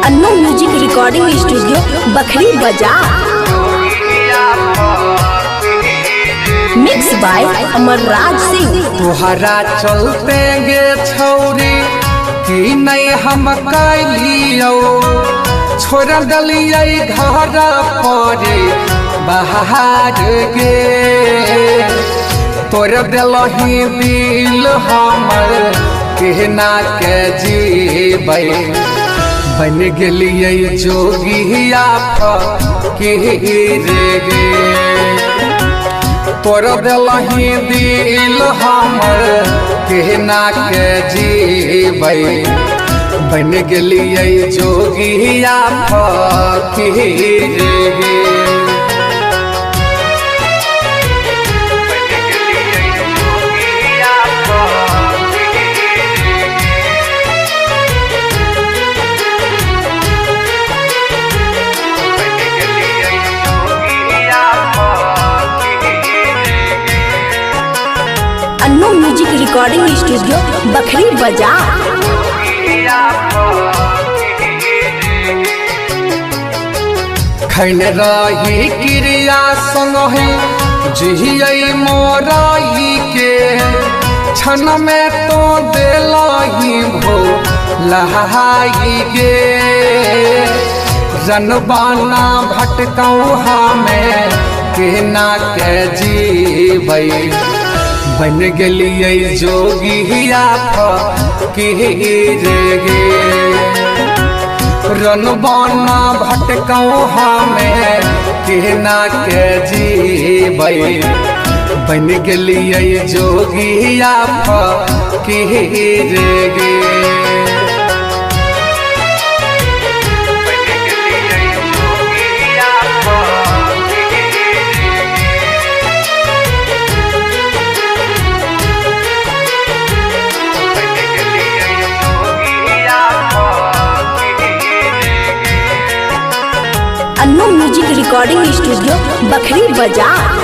Annu music recording studio Bakhri Bazar. Mix by Amarraj Singh. तुहरा चलते गे छौरी कि नहीं हम कैलियो, छोड़ दलिए घर पर बाहर गे। तोर दिलही दिल हमर कहना के जीबै, बन गेलिए जोगिया फकीर गे। तोर दिलही दिल हमर कहना के जीबै, बन गेलिए जोगिया फकीर गे। Annu music recording studio Bakhri बाजार। खैन रही क्रिया संग जिहियै मोराई के, क्षण में तो दिलही भो लहाई गे। जनबाना भटकौ हमें कहना के जीबै, बन गेलिए जोगिया फकीर गे। रनबाना भटकौ हमें कहना के जीबै, बन गेलिए जोगिया फकीर गे। Annu music recording studio Bakhri बाजार।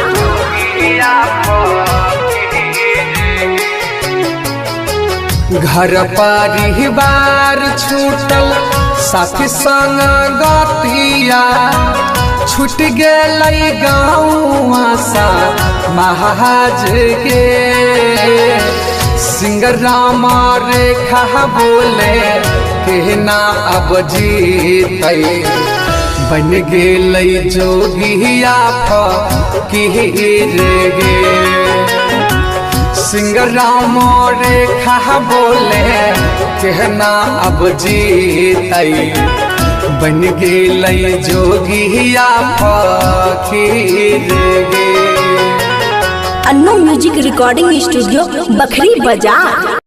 घर परिवार छूटल साथी संग गतिया, छूट गेलै गाँव सा महाज के। सिंगराम रेखा बोले कहना अब जीतै, बन गेलै जोगिया फकीर गे। सिंगराम रेखा बोले कहना अब जीतै, बन गेलै जोगिया फकीर गे। Annu music recording studio Bakhri बाजार।